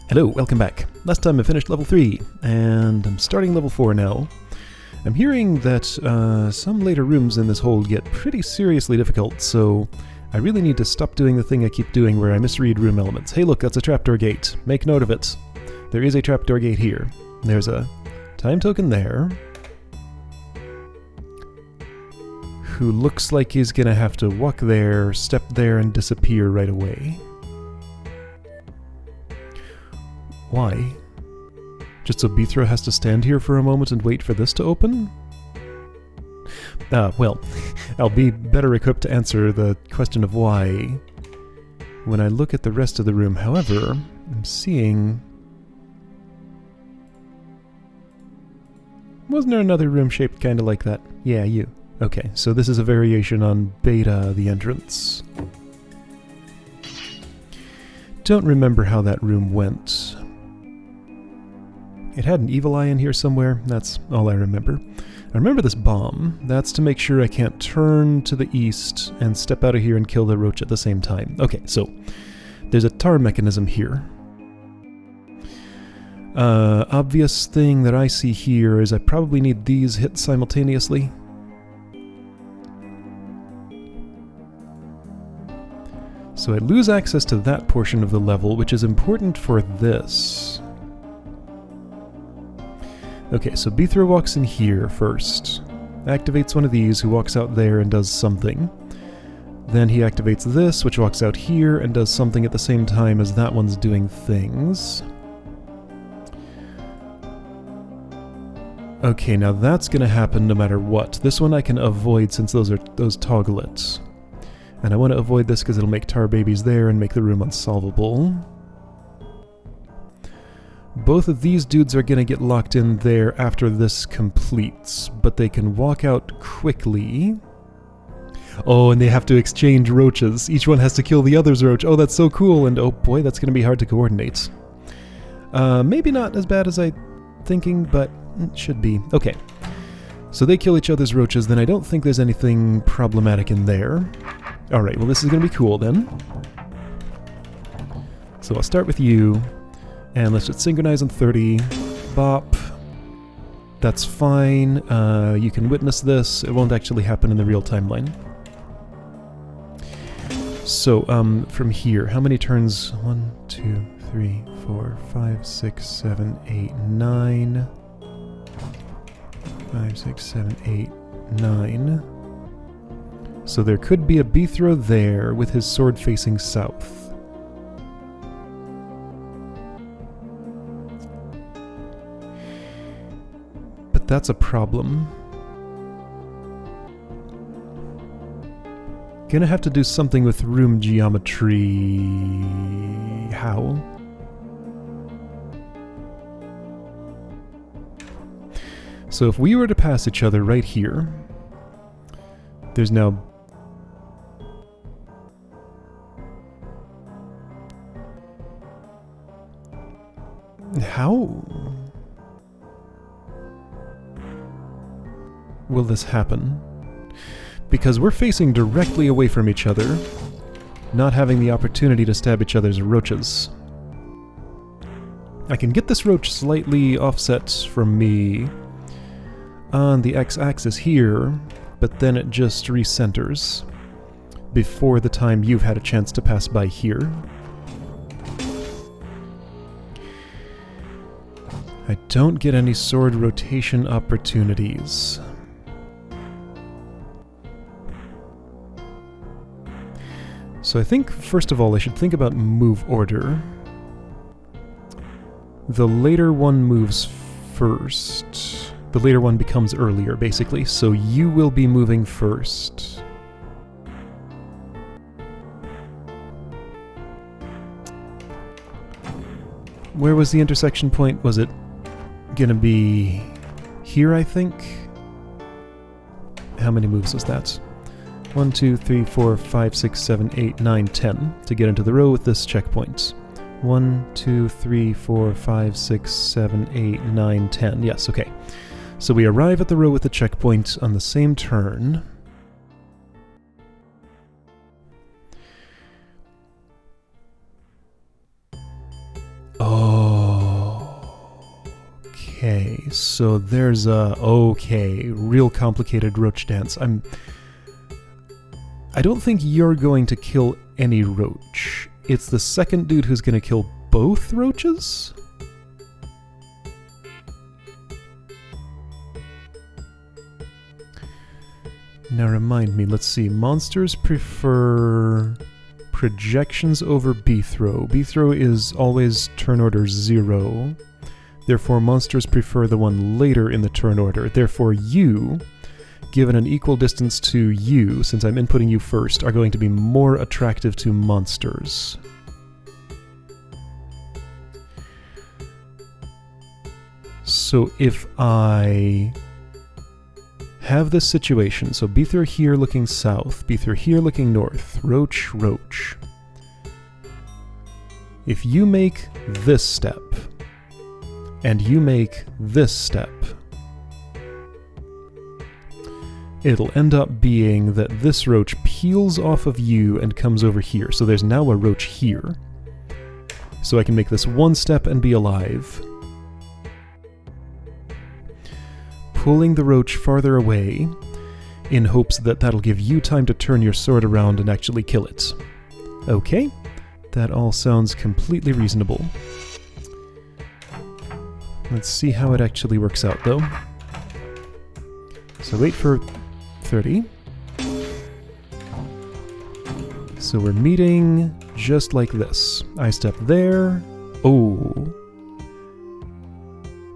Hello, welcome back. Last time I finished level 3, and I'm starting level 4 now. I'm hearing that some later rooms in this hold get pretty seriously difficult, so I really need to stop doing the thing I keep doing where I misread room elements. Hey look, that's a trapdoor gate. Make note of it. There is a trapdoor gate here. There's a time token there, who looks like he's gonna have to walk there, step there, and disappear right away. Why? Just so Bithro has to stand here for a moment and wait for this to open? Well, I'll be better equipped to answer the question of why when I look at the rest of the room. However, I'm seeing... Wasn't there another room shaped kind of like that? Yeah, you. Okay, so this is a variation on Beta, the entrance. Don't remember how that room went. It had an evil eye in here somewhere, that's all I remember. I remember this bomb. That's to make sure I can't turn to the east and step out of here and kill the roach at the same time. Okay, so there's a tar mechanism here. Obvious thing that I see here is I probably need these hit simultaneously. So I lose access to that portion of the level, which is important for this. Okay, so Bithro walks in here first, activates one of these, who walks out there and does something. Then he activates this, which walks out here and does something at the same time as that one's doing things. Okay, now that's gonna happen no matter what. This one I can avoid since those are those toggle it. And I want to avoid this because it'll make tar babies there and make the room unsolvable. Both of these dudes are going to get locked in there after this completes, but they can walk out quickly. Oh, and they have to exchange roaches. Each one has to kill the other's roach. Oh, that's so cool, and oh boy, that's going to be hard to coordinate. Maybe not as bad as I'm thinking, but it should be. Okay, so they kill each other's roaches, then I don't think there's anything problematic in there. Alright, well this is going to be cool then. So I'll start with you. And let's just synchronize on 30. Bop. That's fine. You can witness this. It won't actually happen in the real timeline. So, from here, how many turns? 1, 2, 3, 4, 5, 6, 7, 8, 9. 5, 6, 7, 8, 9. So there could be a Bithro there with his sword facing south. That's a problem. Gonna have to do something with room geometry. How? So if we were to pass each other right here, there's now... How will this happen? Because we're facing directly away from each other, not having the opportunity to stab each other's roaches. I can get this roach slightly offset from me on the x-axis here, but then it just recenters before the time you've had a chance to pass by here. I don't get any sword rotation opportunities. So I think, first of all, I should think about move order. The later one moves first. The later one becomes earlier, basically, so you will be moving first. Where was the intersection point? Was it gonna be here, I think? How many moves was that? 1, 2, 3, 4, 5, 6, 7, 8, 9, 10 to get into the row with this checkpoint. 1, 2, 3, 4, 5, 6, 7, 8, 9, 10. Yes, okay. So we arrive at the row with the checkpoint on the same turn. Oh, Okay, so there's a... Okay, real complicated roach dance. I don't think you're going to kill any roach. It's the second dude who's going to kill both roaches? Now remind me, let's see. Monsters prefer projections over B-throw. B-throw is always turn order 0. Therefore, monsters prefer the one later in the turn order. Therefore, you, given an equal distance to you, since I'm inputting you first, are going to be more attractive to monsters. So if I have this situation, so B-throw here looking south, B-throw here looking north, roach, roach. If you make this step, and you make this step, it'll end up being that this roach peels off of you and comes over here. So there's now a roach here. So I can make this one step and be alive. Pulling the roach farther away in hopes that that'll give you time to turn your sword around and actually kill it. Okay, that all sounds completely reasonable. Let's see how it actually works out, though. So wait for 30. So we're meeting just like this. I step there. Oh.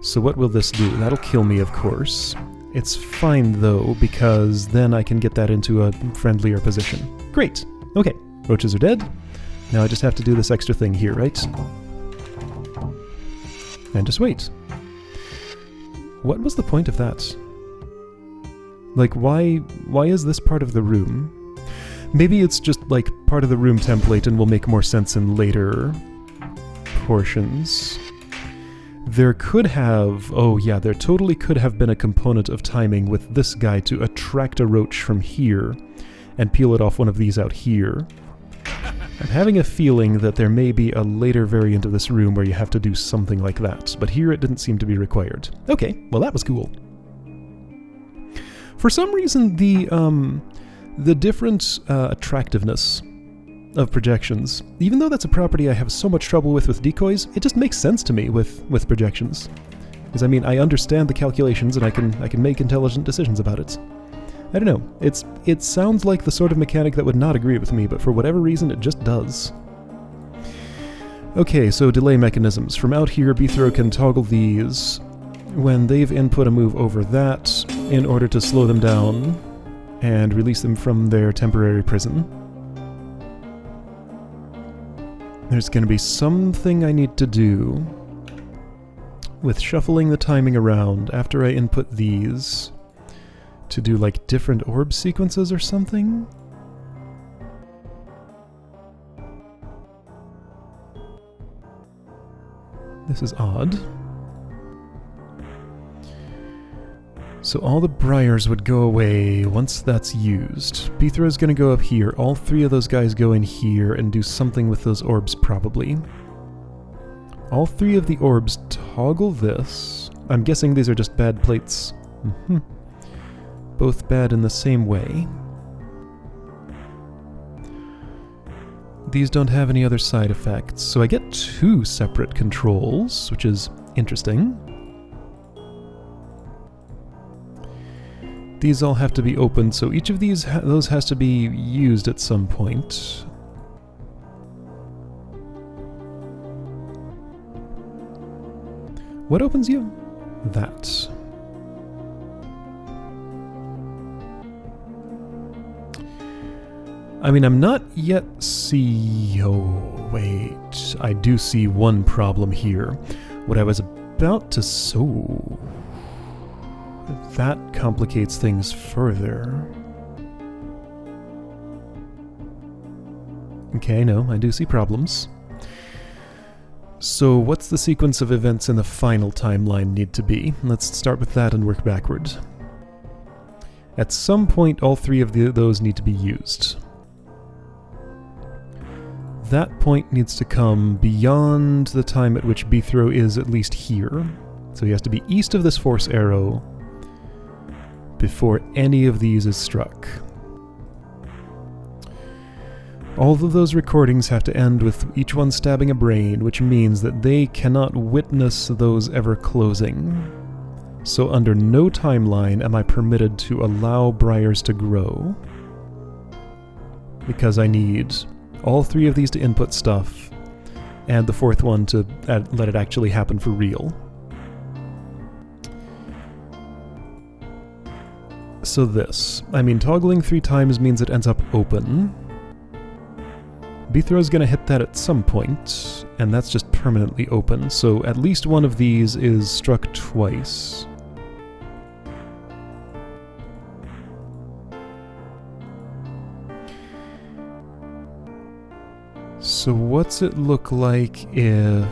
So what will this do? That'll kill me, of course. It's fine, though, because then I can get that into a friendlier position. Great. Okay. Roaches are dead. Now I just have to do this extra thing here, right? And just wait. What was the point of that? Like, why is this part of the room? Maybe it's just, like, part of the room template and will make more sense in later portions. There could have... Oh yeah, there totally could have been a component of timing with this guy to attract a roach from here and peel it off one of these out here. I'm having a feeling that there may be a later variant of this room where you have to do something like that, but here it didn't seem to be required. Okay, well that was cool. For some reason, the different attractiveness of projections, even though that's a property I have so much trouble with decoys, it just makes sense to me with projections. Because I mean, I understand the calculations and I can make intelligent decisions about it. I don't know, it sounds like the sort of mechanic that would not agree with me, but for whatever reason it just does. Okay, so delay mechanisms. From out here, B-throw can toggle these when they've input a move over that in order to slow them down and release them from their temporary prison. There's going to be something I need to do with shuffling the timing around after I input these to do like different orb sequences or something? This is odd. So all the briars would go away once that's used. B-throw is going to go up here. All three of those guys go in here and do something with those orbs probably. All three of the orbs toggle this. I'm guessing these are just bad plates. Both bad in the same way. These don't have any other side effects, so I get two separate controls, which is interesting. These all have to be opened, so each of those has to be used at some point. What opens you? That. I mean, I'm not yet oh, wait. I do see one problem here. What I was about to sow... That complicates things further. Okay, no, I do see problems. So what's the sequence of events in the final timeline need to be? Let's start with that and work backward. At some point, all three of those need to be used. That point needs to come beyond the time at which B-throw is at least here. So he has to be east of this force arrow before any of these is struck. All of those recordings have to end with each one stabbing a brain, which means that they cannot witness those ever closing. So under no timeline am I permitted to allow briars to grow, because I need all 3 of these to input stuff, and the 4th one to let it actually happen for real. So this, I mean, toggling 3 times means it ends up open. Beethro's gonna hit that at some point, and that's just permanently open, so at least one of these is struck twice. So what's it look like if...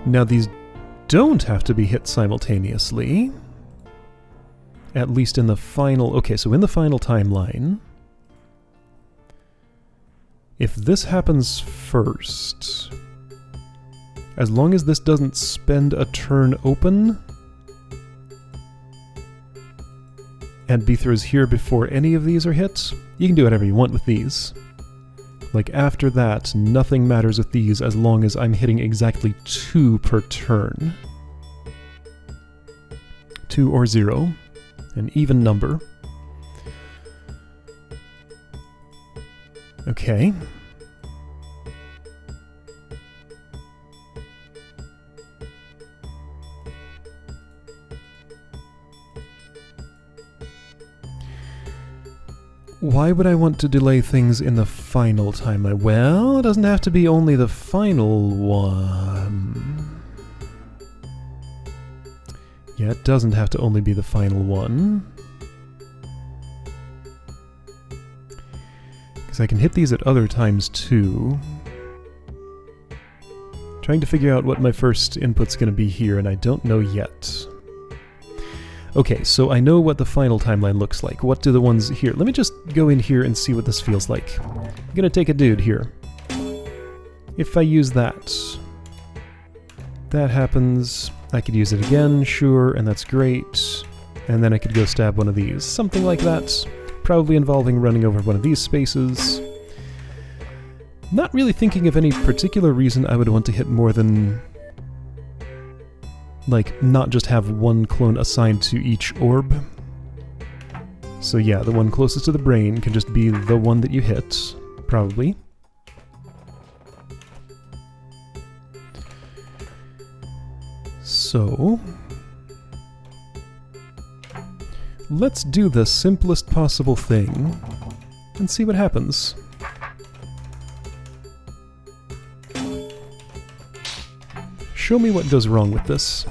Now these don't have to be hit simultaneously. At least in the final... Okay, so in the final timeline, if this happens first, as long as this doesn't spend a turn open, and Beethro's here before any of these are hit, you can do whatever you want with these. Like, after that, nothing matters with these as long as I'm hitting exactly 2 per turn. 2 or 0. An even number. Okay. Why would I want to delay things in the final timeline? Well, it doesn't have to be only the final one. Yeah, it doesn't have to only be the final one. Because I can hit these at other times too. Trying to figure out what my first input's going to be here, and I don't know yet. Okay, so I know what the final timeline looks like. What do the ones here... Let me just go in here and see what this feels like. I'm gonna take a dude here. If I use that... That happens. I could use it again, sure, and that's great. And then I could go stab one of these. Something like that. Probably involving running over one of these spaces. Not really thinking of any particular reason I would want to hit more than... Like, not just have one clone assigned to each orb. So yeah, the one closest to the brain can just be the one that you hit, probably. So... let's do the simplest possible thing, and see what happens. Show me what goes wrong with this.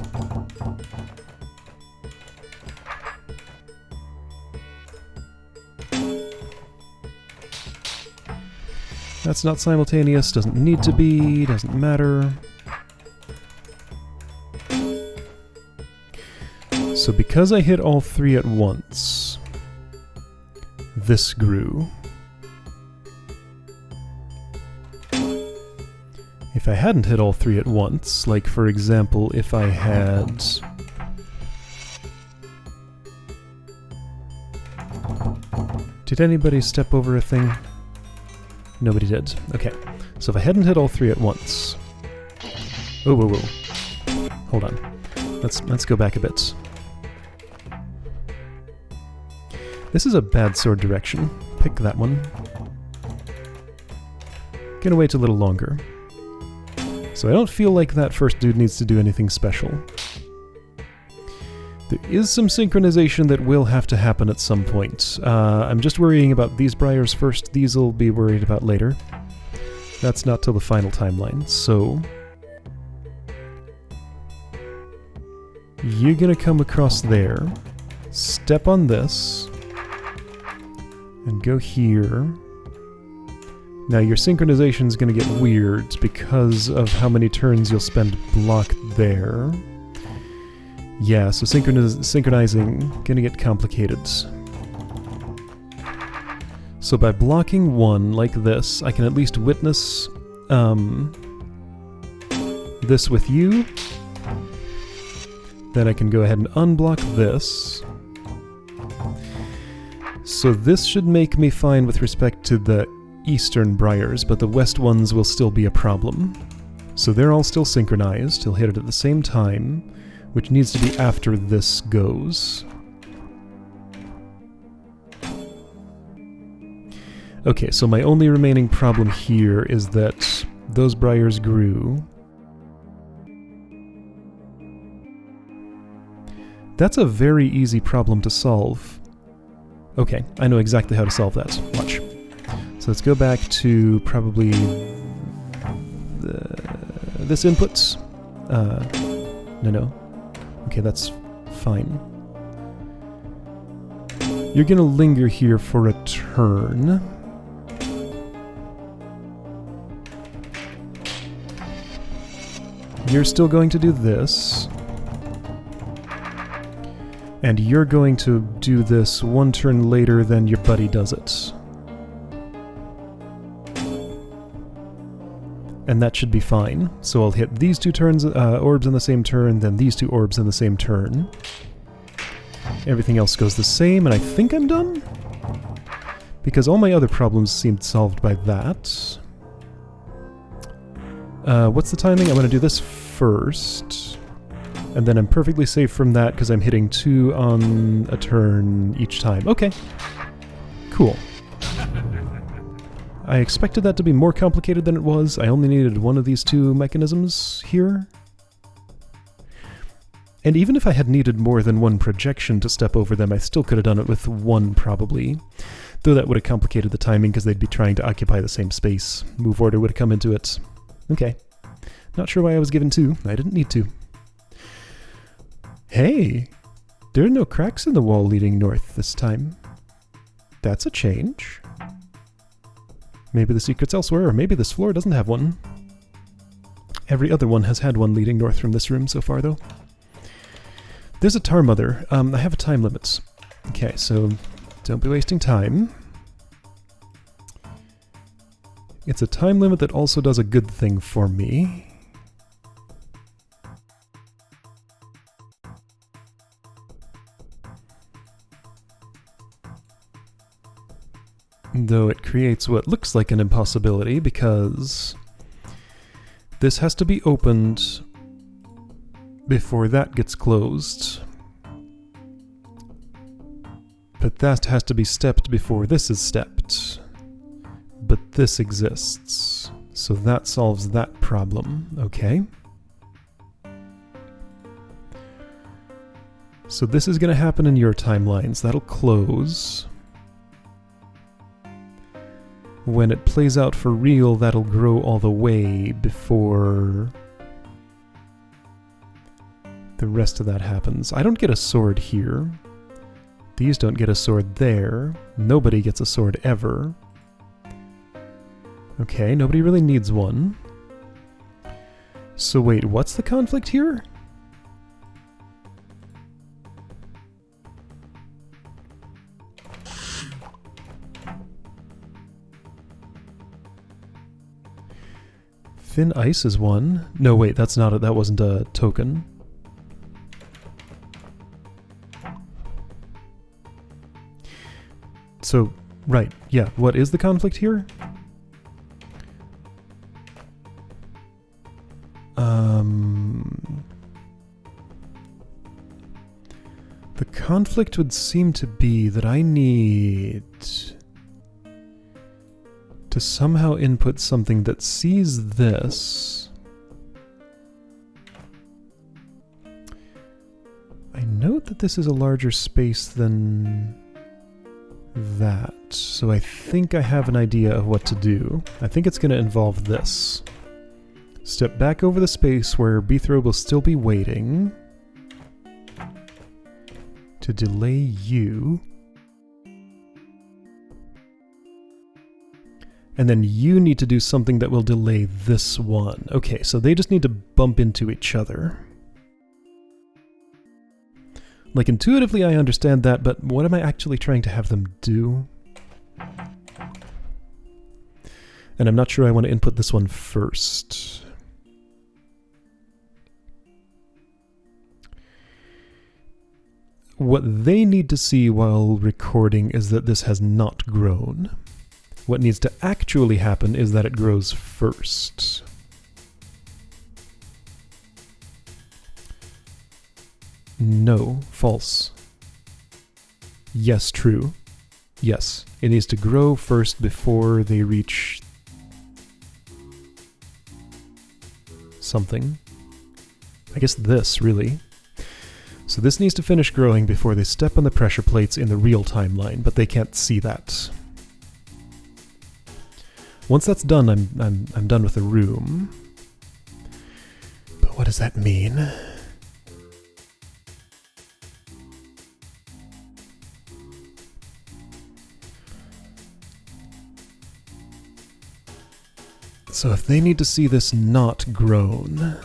That's not simultaneous, doesn't need to be, doesn't matter. So because I hit all 3 at once, this grew. If I hadn't hit all 3 at once, like for example, if I had... Did anybody step over a thing? Nobody did. Okay. So if I hadn't hit all 3 at once... Oh, whoa, whoa. Hold on. Let's go back a bit. This is a bad sword direction. Pick that one. Gonna wait a little longer. So I don't feel like that first dude needs to do anything special. There is some synchronization that will have to happen at some point. I'm just worrying about these briars first. These will be worried about later. That's not till the final timeline, so... You're gonna come across there, step on this, and go here. Now your synchronization is going to get weird because of how many turns you'll spend blocked there. Yeah, so synchronizing going to get complicated. So by blocking one like this, I can at least witness this with you. Then I can go ahead and unblock this. So this should make me fine with respect to the eastern briars, but the west ones will still be a problem. So they're all still synchronized. He'll hit it at the same time, which needs to be after this goes. Okay, so my only remaining problem here is that those briars grew. That's a very easy problem to solve. Okay, I know exactly how to solve that. Watch. So let's go back to probably this input. No. Okay, that's fine. You're gonna linger here for a turn. You're still going to do this. And you're going to do this one turn later than your buddy does it. And that should be fine. So I'll hit these two orbs in the same turn, then these two orbs in the same turn. Everything else goes the same, and I think I'm done? Because all my other problems seemed solved by that. What's the timing? I'm going to do this first. And then I'm perfectly safe from that because I'm hitting 2 on a turn each time. Okay. Cool. I expected that to be more complicated than it was. I only needed one of these two mechanisms here. And even if I had needed more than one projection to step over them, I still could have done it with one probably. Though that would have complicated the timing because they'd be trying to occupy the same space. Move order would have come into it. Okay. Not sure why I was given 2. I didn't need to. Hey! There are no cracks in the wall leading north this time. That's a change. Maybe the secret's elsewhere, or maybe this floor doesn't have one. Every other one has had one leading north from this room so far, though. There's a tar mother. I have a time limit. Okay, so don't be wasting time. It's a time limit that also does a good thing for me. Though it creates what looks like an impossibility, because this has to be opened before that gets closed. But that has to be stepped before this is stepped. But this exists. So that solves that problem. Okay. So this is going to happen in your timelines. That'll close. When it plays out for real, that'll grow all the way before the rest of that happens. I don't get a sword here. These don't get a sword there. Nobody gets a sword ever. Okay, nobody really needs one. So wait, what's the conflict here? Thin ice is one. No, wait, that's not that wasn't a token. So, right, yeah, what is the conflict here? The conflict would seem to be that I need to somehow input something that sees this. I note that this is a larger space than that, so I think I have an idea of what to do. I think it's going to involve this. Step back over the space where Bethro will still be waiting to delay you. And then you need to do something that will delay this one. Okay, so they just need to bump into each other. Like, intuitively I understand that, but what am I actually trying to have them do? And I'm not sure I want to input this one first. What they need to see while recording is that this has not grown. What needs to actually happen is that it grows first. No, false. Yes, true. Yes, it needs to grow first before they reach something. I guess this, really. So this needs to finish growing before they step on the pressure plates in the real timeline, but they can't see that. Once that's done, I'm done with the room. But what does that mean? So if they need to see this not grown,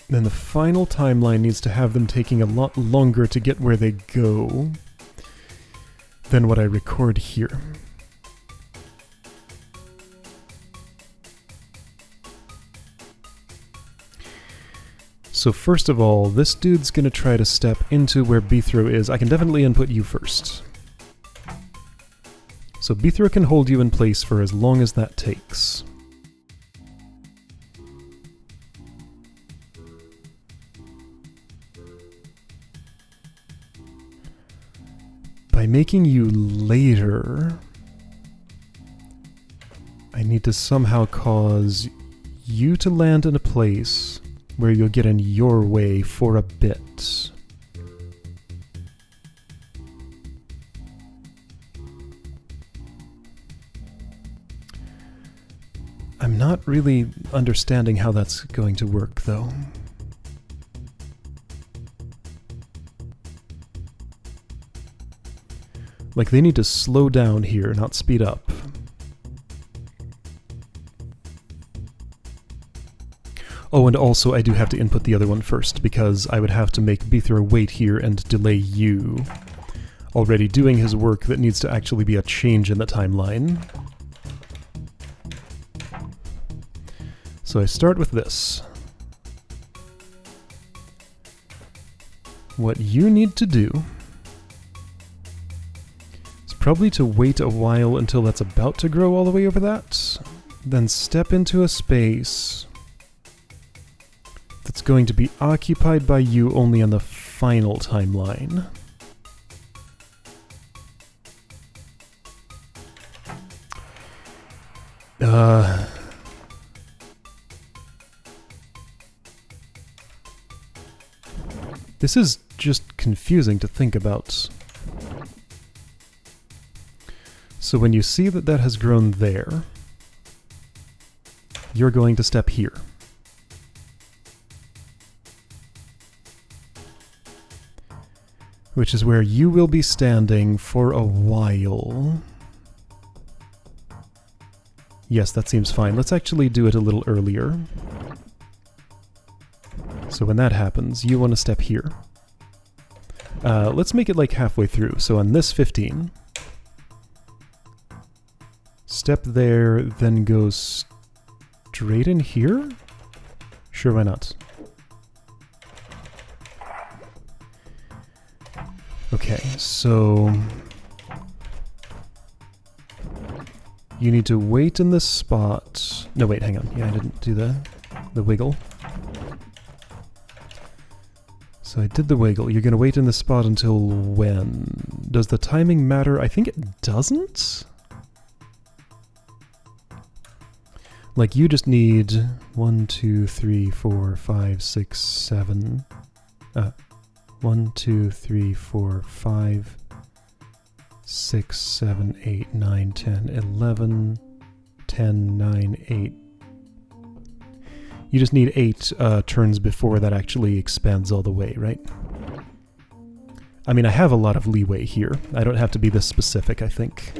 then the final timeline needs to have them taking a lot longer to get where they go than what I record here. So first of all, this dude's gonna try to step into where B-throw is. I can definitely input you first. So B-throw can hold you in place for as long as that takes. By making you later, I need to somehow cause you to land in a place where you'll get in your way for a bit. I'm not really understanding how that's going to work, though. Like, they need to slow down here, not speed up. Oh, and also I do have to input the other one first, because I would have to make B-throw wait here and delay you already doing his work that needs to actually be a change in the timeline. So I start with this. What you need to do is probably to wait a while until that's about to grow all the way over that, then step into a space that's going to be occupied by you only on the final timeline. This is just confusing to think about. So when you see that that has grown there, you're going to step here. Which is where you will be standing for a while. Yes, that seems fine. Let's actually do it a little earlier. So when that happens, you want to step here. Let's make it like halfway through. So on this 15, step there, then go straight in here? Sure, why not? Okay, so you need to wait in this spot. No, wait, hang on. Yeah, I didn't do the wiggle. So I did the wiggle. You're going to wait in this spot until when? Does the timing matter? I think it doesn't. Like, you just need 1, 2, 3, 4, 5, 6, 7. 1, 2, 3, 4, 5, 6, 7, 8, 9, 10, 11, 10, 9, 8. You just need 8 turns before that actually expands all the way, right? I mean, I have a lot of leeway here. I don't have to be this specific, I think.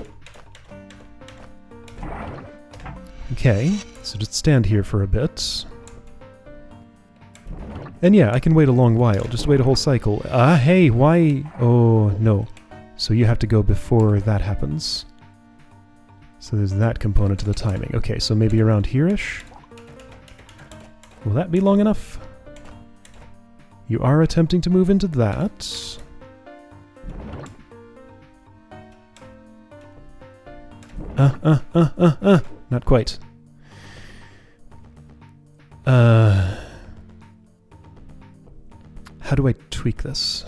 Okay, so just stand here for a bit. And yeah, I can wait a long while. Just wait a whole cycle. Hey, why? Oh, no. So you have to go before that happens. So there's that component to the timing. Okay, so maybe around here-ish? Will that be long enough? You are attempting to move into that. Not quite. How do I tweak this?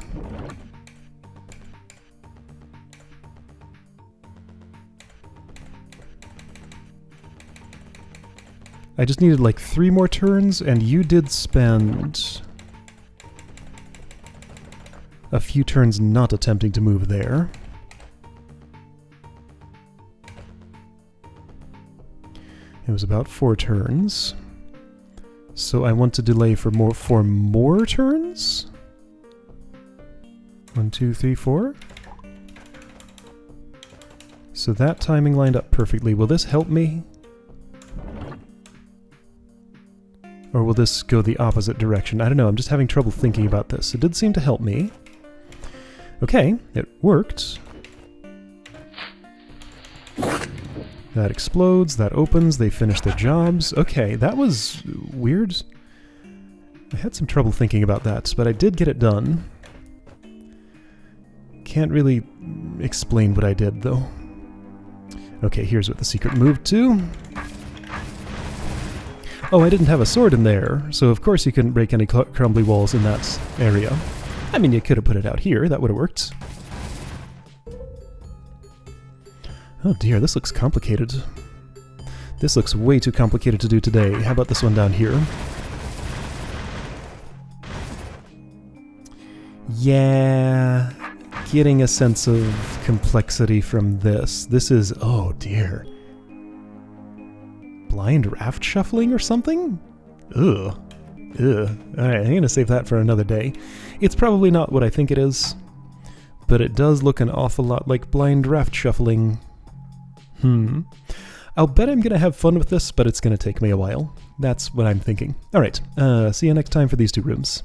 I just needed like 3 more turns, and you did spend a few turns not attempting to move there. It was about 4 turns. So I want to delay for more turns? 1, 2, 3, 4? So that timing lined up perfectly. Will this help me? Or will this go the opposite direction? I don't know, I'm just having trouble thinking about this. It did seem to help me. Okay, it worked. That explodes, that opens, they finish their jobs. Okay, that was weird. I had some trouble thinking about that, but I did get it done. Can't really explain what I did, though. Okay, here's what the secret moved to. Oh, I didn't have a sword in there, so of course you couldn't break any crumbly walls in that area. I mean, you could have put it out here, that would have worked. Oh dear, this looks complicated. This looks way too complicated to do today. How about this one down here? Yeah, getting a sense of complexity from this. This is, oh dear. Blind raft shuffling or something? Ugh. Ugh. Alright, I'm gonna save that for another day. It's probably not what I think it is, but it does look an awful lot like blind raft shuffling. I'll bet I'm gonna have fun with this, but it's gonna take me a while. That's what I'm thinking. Alright, see you next time for these 2 rooms.